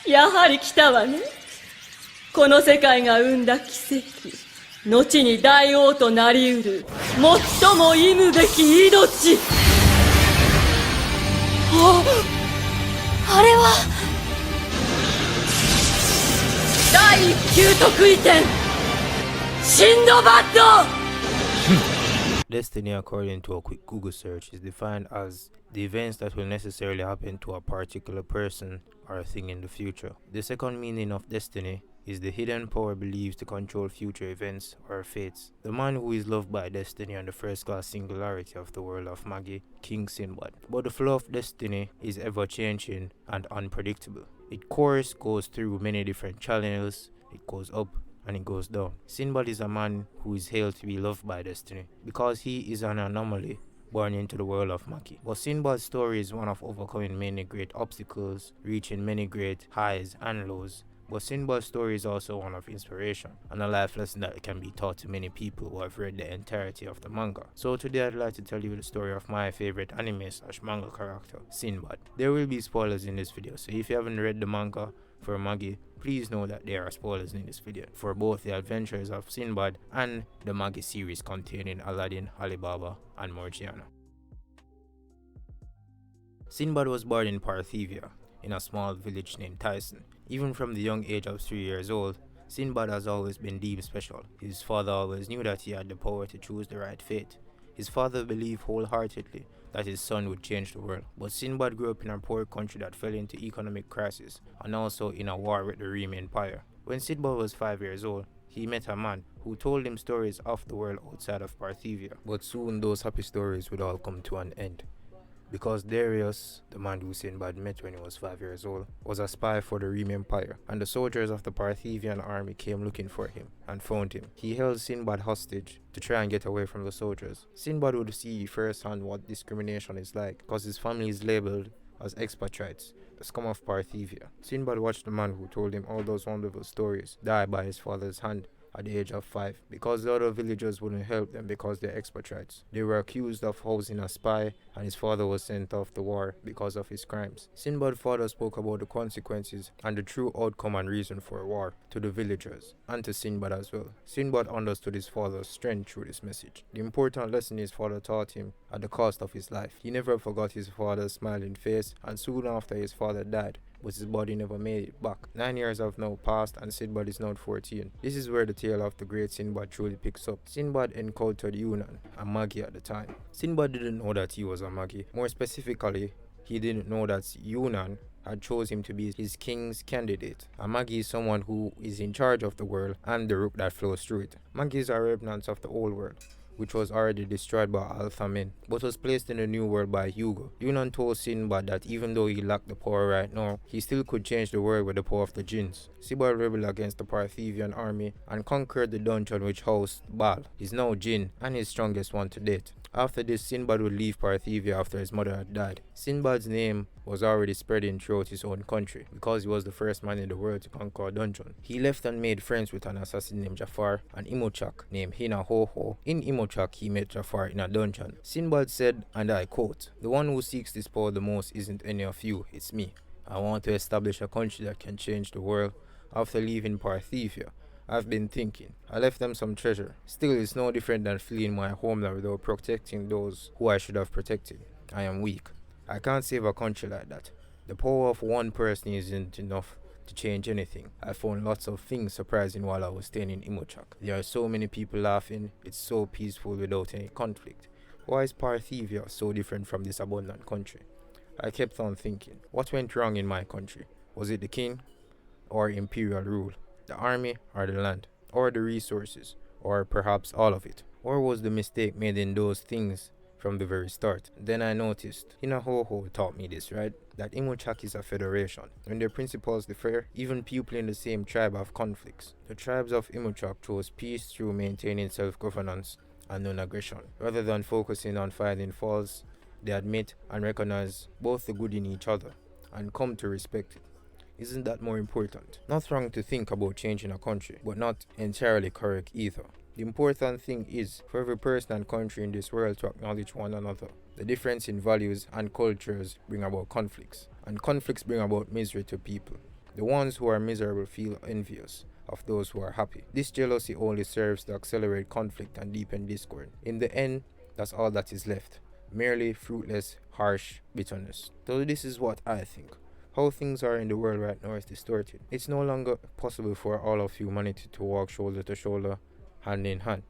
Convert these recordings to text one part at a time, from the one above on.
やはり来たわね。この世界が生んだ奇跡、後に大王となりうる最も忌むべき命。あれは第一級得意点、シンドバッド。Destiny, according to a quick Google search, is defined as the events that will necessarily happen to a particular person or a thing in the future. The second meaning of destiny is the hidden power believed to control future events or fates. The man who is loved by destiny and the first-class singularity of the world of Magi, King Sinbad. But the flow of destiny is ever-changing and unpredictable. Its course goes through many different channels. It goes up and it goes down. Sinbad is a man who is hailed to be loved by destiny because he is an anomaly born into the world of Magi. But Sinbad's story is one of overcoming many great obstacles, reaching many great highs and lows. But Sinbad's story is also one of inspiration and a life lesson that can be taught to many people who have read the entirety of the manga. So today I'd like to tell you the story of my favorite anime/manga character, Sinbad. There will be spoilers in this video, so if you haven't read the manga for Magi, please know that there are spoilers in this video for both the adventures of Sinbad and the Magi series containing Aladdin, Alibaba, and Morgiana. Sinbad was born in Parthivia, in a small village named Tyson. Even from the young age of 3 years old, Sinbad has always been deemed special. His father always knew that he had the power to choose the right fate. His father believed wholeheartedly that his son would change the world. But Sinbad grew up in a poor country that fell into economic crisis and also in a war with the Rime Empire. When Sinbad was 5 years old, he met a man who told him stories of the world outside of Parthivia. But soon those happy stories would all come to an end, because Darius, the man who Sinbad met when he was 5 years old, was a spy for the Rime Empire, and the soldiers of the Parthivian army came looking for him and found him. He held Sinbad hostage to try and get away from the soldiers. Sinbad would see firsthand what discrimination is like, because his family is labeled as expatriates, the scum of Parthivia. Sinbad watched the man who told him all those wonderful stories die by his father's hand at the age of 5, because the other villagers wouldn't help them because they're expatriates. They were accused of housing a spy, and his father was sent off to war because of his crimes. Sinbad's father spoke about the consequences and the true outcome and reason for a war to the villagers and to Sinbad as well. Sinbad understood his father's strength through this message. The important lesson his father taught him at the cost of his life. He never forgot his father's smiling face, and soon after his father died, but his body never made it back. 9 years have now passed and Sinbad is now 14. This is where the tale of the great Sinbad truly picks up. Sinbad encountered Yunnan, a Magi at the time. Sinbad didn't know that he was a Magi. More specifically, he didn't know that Yunnan had chose him to be his king's candidate. A Magi is someone who is in charge of the world and the root that flows through it. Magis are remnants of the old world, which was already destroyed by Al-Thamin, but was placed in the new world by Hugo. Yunnan told Sinbad that even though he lacked the power right now, he still could change the world with the power of the jinns. Sinbad rebelled against the Parthivian army and conquered the dungeon which housed Baal, his now jinn and his strongest one to date. After this, Sinbad would leave Parthivia after his mother had died. Sinbad's name was already spreading throughout his own country because he was the first man in the world to conquer a dungeon. He left and made friends with an assassin named Jafar and Imochak named Hina Ho. In Imochak, he met Jafar in a dungeon. Sinbad said, and I quote, "The one who seeks this power the most isn't any of you, it's me. I want to establish a country that can change the world. After leaving Parthivia, I've been thinking. I left them some treasure. Still, it's no different than fleeing my homeland without protecting those who I should have protected. I am weak. I can't save a country like that. The power of one person isn't enough to change anything. I found lots of things surprising while I was staying in Imochak. There are so many people laughing. It's so peaceful without any conflict. Why is Parthivia so different from this abundant country?" I kept on thinking, what went wrong in my country? Was it the king or imperial rule? The army or the land, or the resources, or perhaps all of it? Or was the mistake made in those things from the very start? Then I noticed, Hinahoho taught me this, right? That Imochak is a federation. When their principles differ, even people in the same tribe have conflicts. The tribes of Imochak chose peace through maintaining self-governance and non-aggression. Rather than focusing on finding faults, they admit and recognize both the good in each other and come to respect it. Isn't that more important? Not wrong to think about changing a country, but not entirely correct either. The important thing is for every person and country in this world to acknowledge one another. The difference in values and cultures bring about conflicts, and conflicts bring about misery to people. The ones who are miserable feel envious of those who are happy. This jealousy only serves to accelerate conflict and deepen discord. In the end, that's all that is left. Merely fruitless, harsh bitterness. So this is what I think. How things are in the world right now is distorted. It's no longer possible for all of humanity to walk shoulder to shoulder, hand in hand.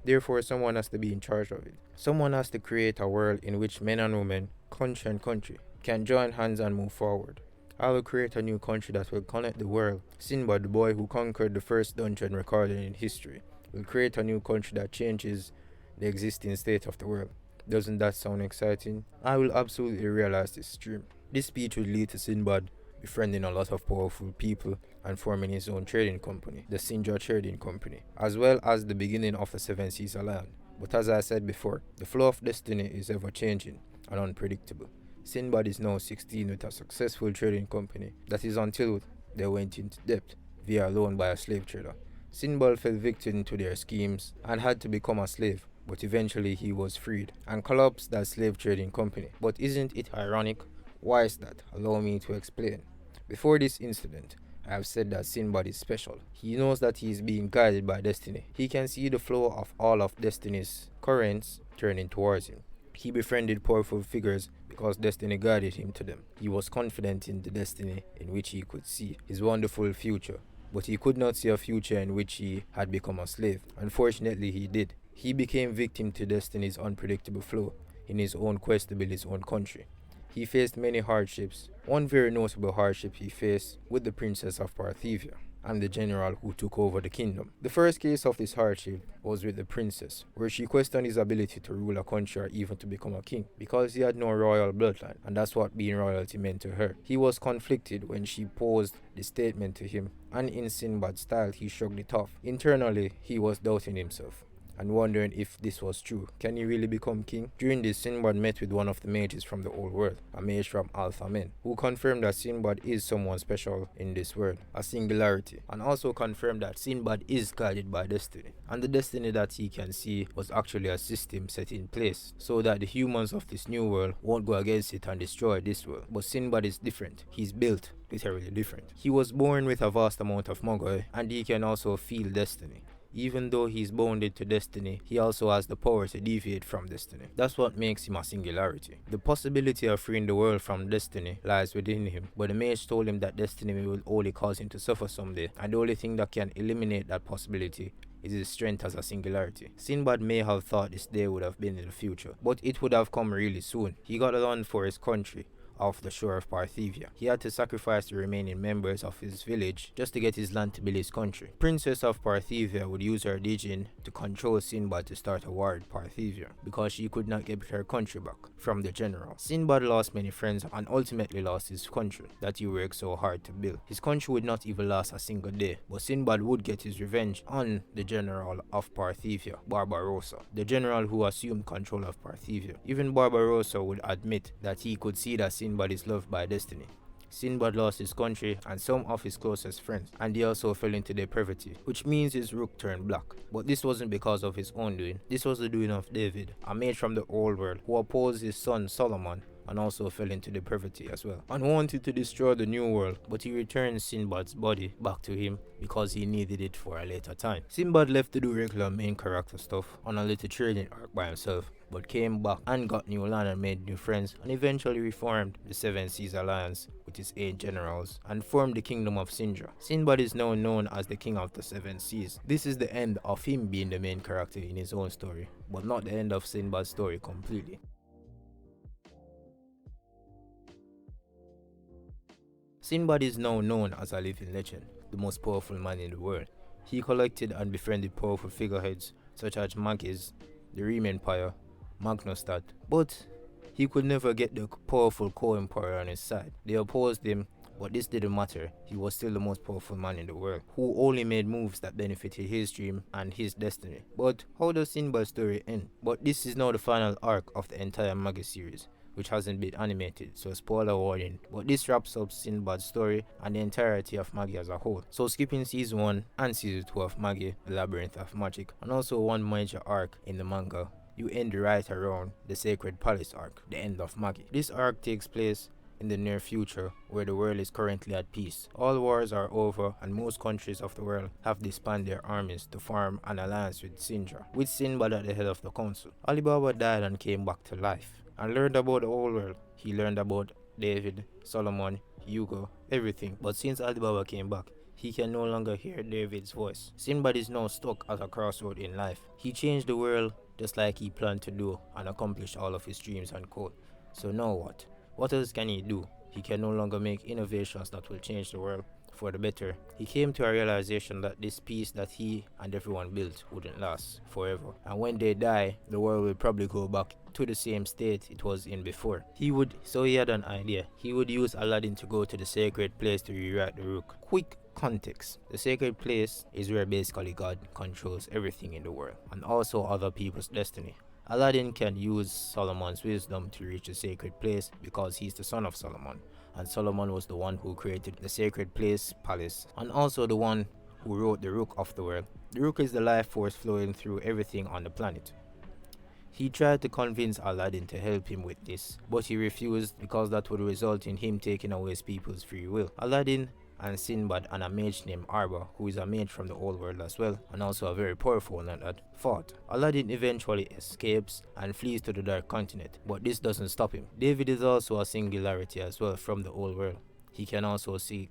Therefore, someone has to be in charge of it. Someone has to create a world in which men and women, country and country, can join hands and move forward. I will create a new country that will connect the world. Sinbad, the boy who conquered the first dungeon recorded in history, will create a new country that changes the existing state of the world. Doesn't that sound exciting? I will absolutely realize this dream. This speech would lead to Sinbad befriending a lot of powerful people and forming his own trading company, the Sinjar Trading Company, as well as the beginning of the Seven Seas Alliance. But as I said before, the flow of destiny is ever changing and unpredictable. Sinbad is now 16 with a successful trading company that is until they went into debt via a loan by a slave trader. Sinbad fell victim to their schemes and had to become a slave, but eventually he was freed and collapsed that slave trading company. But isn't it ironic? Why is that? Allow me to explain. Before this incident, I have said that Sinbad is special. He knows that he is being guided by destiny. He can see the flow of all of destiny's currents turning towards him. He befriended powerful figures because destiny guided him to them. He was confident in the destiny in which he could see his wonderful future, but he could not see a future in which he had become a slave. Unfortunately, he did. He became victim to destiny's unpredictable flow in his own quest to build his own country. He faced many hardships. One very notable hardship he faced with the princess of Parthivia and the general who took over the kingdom. The first case of this hardship was with the princess, where she questioned his ability to rule a country or even to become a king, because he had no royal bloodline, and that's what being royalty meant to her. He was conflicted when she posed the statement to him, and in Sinbad's style he shrugged it off. Internally, he was doubting himself and wondering if this was true. Can he really become king? During this, Sinbad met with one of the mages from the old world, a mage from Alpha Men, who confirmed that Sinbad is someone special in this world, a singularity, and also confirmed that Sinbad is guided by destiny, and the destiny that he can see was actually a system set in place so that the humans of this new world won't go against it and destroy this world. But Sinbad is different. He's built literally different. He was born with a vast amount of Magi, and he can also feel destiny. Even though he's bounded to destiny, he also has the power to deviate from destiny. That's what makes him a singularity. The possibility of freeing the world from destiny lies within him, but the mage told him that destiny will only cause him to suffer someday, and the only thing that can eliminate that possibility is his strength as a singularity. Sinbad may have thought this day would have been in the future, but it would have come really soon. He got land for his country off the shore of Parthivia. He had to sacrifice the remaining members of his village just to get his land to build his country. Princess of Parthivia would use her Dijin to control Sinbad to start a war with Parthivia because she could not get her country back from the general. Sinbad lost many friends and ultimately lost his country that he worked so hard to build. His country would not even last a single day, but Sinbad would get his revenge on the general of Parthivia, Barbarossa, the general who assumed control of Parthivia. Even Barbarossa would admit that he could see that Sinbad is loved by destiny. Sinbad lost his country and some of his closest friends, and he also fell into depravity, which means his rook turned black. But this wasn't because of his own doing. This was the doing of David, a mage from the old world, who opposed his son Solomon and also fell into depravity as well, and wanted to destroy the new world, but he returned Sinbad's body back to him because he needed it for a later time. Sinbad left to do regular main character stuff on a little trading arc by himself, but came back and got new land and made new friends, and eventually reformed the Seven Seas Alliance with his 8 generals and formed the kingdom of Sinjar. Sinbad is now known as the king of the Seven Seas. This is the end of him being the main character in his own story, but not the end of Sinbad's story completely. Sinbad is now known as a living legend, the most powerful man in the world. He collected and befriended powerful figureheads such as Magi, the Riem Empire, Magnostad, but he could never get the powerful co-emperor on his side. They opposed him, but this didn't matter. He was still the most powerful man in the world, who only made moves that benefited his dream and his destiny. But how does Sinbad's story end? But this is now the final arc of the entire Magi series, which hasn't been animated, so spoiler warning. But this wraps up Sinbad's story and the entirety of Magi as a whole. So skipping season 1 and season 2 of Magi, The Labyrinth of Magic, and also one major arc in the manga, you end right around the Sacred Palace arc, the end of Magi. This arc takes place in the near future, where the world is currently at peace. All wars are over and most countries of the world have disbanded their armies to form an alliance with Sinjar, with Sinbad at the head of the council. Alibaba died and came back to life and learned about the whole world. He learned about David, Solomon, Hugo, everything. But since Alibaba came back, he can no longer hear David's voice. Sinbad is now stuck at a crossroad in life. He changed the world just like he planned to do and accomplished all of his dreams and goals. So now what? What else can he do? He can no longer make innovations that will change the world for the better. He came to a realization that this peace that he and everyone built wouldn't last forever. And when they die, the world will probably go back to the same state it was in before. So he had an idea. He would use Aladdin to go to the sacred place to rewrite the rook. Quick context. The sacred place is where basically God controls everything in the world and also other people's destiny. Aladdin can use Solomon's wisdom to reach the sacred place because he's the son of Solomon, and Solomon was the one who created the sacred palace, and also the one who wrote the Rook of the world. The Rook is the life force flowing through everything on the planet. He tried to convince Aladdin to help him with this, but he refused because that would result in him taking away his people's free will. Aladdin and Sinbad and a mage named Arba, who is a mage from the old world as well, and also a very powerful one at that, fought. Aladdin eventually escapes and flees to the Dark Continent, but this doesn't stop him. David is also a singularity as well from the old world. He can also see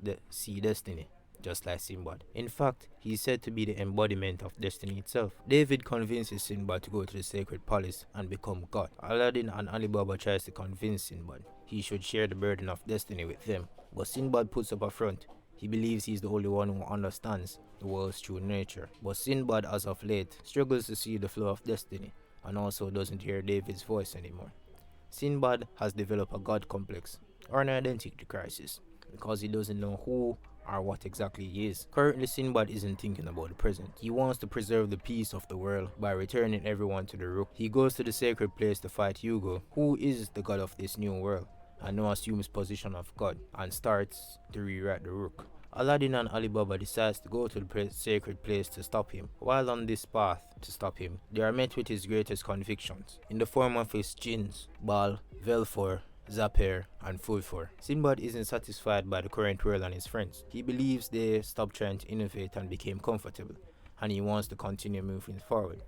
destiny, just like Sinbad. In fact, he is said to be the embodiment of destiny itself. David convinces Sinbad to go to the sacred palace and become God. Aladdin and Alibaba tries to convince Sinbad he should share the burden of destiny with them, but Sinbad puts up a front. He believes he's the only one who understands the world's true nature. But Sinbad, as of late, struggles to see the flow of destiny and also doesn't hear David's voice anymore. Sinbad has developed a god complex or an identity crisis because he doesn't know who or what exactly he is. Currently, Sinbad isn't thinking about the present. He wants to preserve the peace of the world by returning everyone to the Rook. He goes to the sacred place to fight Hugo, who is the god of this new world, and now assumes position of God and starts to rewrite the Rook. Aladdin and Alibaba decides to go to the sacred place to stop him. While on this path to stop him, they are met with his greatest convictions in the form of his jinns, Baal, Velfor, Zaper, and Fulfor. Sinbad isn't satisfied by the current world and his friends. He believes they stopped trying to innovate and became comfortable, and he wants to continue moving forward.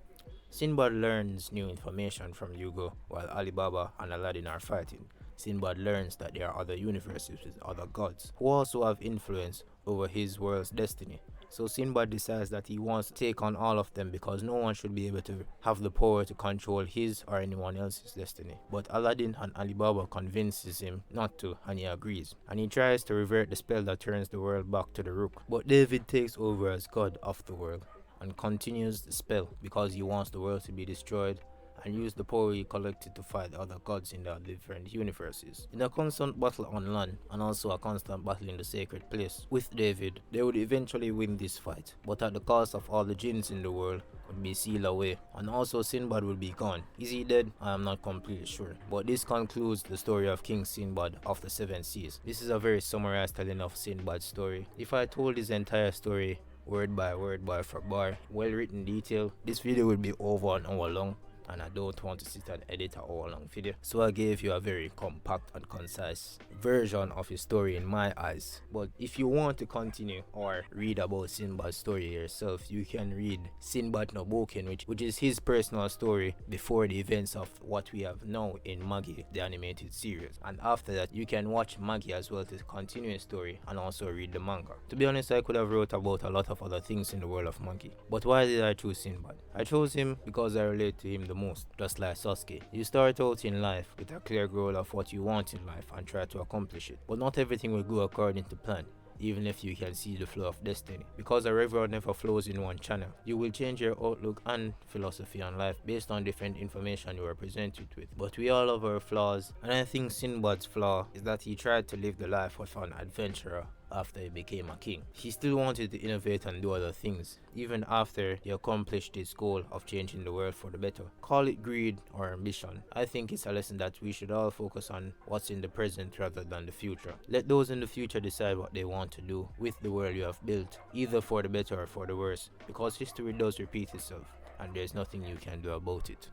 Sinbad learns new information from Hugo while Alibaba and Aladdin are fighting. Sinbad learns that there are other universes with other gods who also have influence over his world's destiny. So Sinbad decides that he wants to take on all of them because no one should be able to have the power to control his or anyone else's destiny. But Aladdin and Alibaba convinces him not to, and he agrees. And he tries to revert the spell that turns the world back to the Rook. But David takes over as god of the world and continues the spell because he wants the world to be destroyed and use the power he collected to fight other gods in the different universes. In a constant battle on land and also a constant battle in the sacred place with David, they would eventually win this fight, but at the cost of all the jinns in the world would be sealed away, and also Sinbad will be gone. Is he dead? I am not completely sure, but this concludes the story of King Sinbad of the Seven Seas. This is a very summarized telling of Sinbad's story. If I told his entire story word by word, bar for bar, well written detail, this video would be over an hour long, and I don't want to sit and edit a whole long video, so I gave you a very compact and concise version of his story in my eyes. But if you want to continue or read about Sinbad's story yourself, you can read Sinbad No Boken, which is his personal story before the events of what we have now in Magi, the animated series. And after that, you can watch Magi as well to continue his story and also read the manga. To be honest, I could have wrote about a lot of other things in the world of Magi, but why did I choose Sinbad? I chose him because I relate to him the most, just like Sasuke. You start out in life with a clear goal of what you want in life and try to accomplish it, but not everything will go according to plan, even if you can see the flow of destiny, because a river never flows in one channel. You will change your outlook and philosophy on life based on different information you are presented with. But we all have our flaws, and I think Sinbad's flaw is that he tried to live the life of an adventurer after he became a king. He still wanted to innovate and do other things, even after he accomplished his goal of changing the world for the better. Call it greed or ambition. I think it's a lesson that we should all focus on what's in the present rather than the future. Let those in the future decide what they want to do with the world you have built, either for the better or for the worse, because history does repeat itself, and there's nothing you can do about it.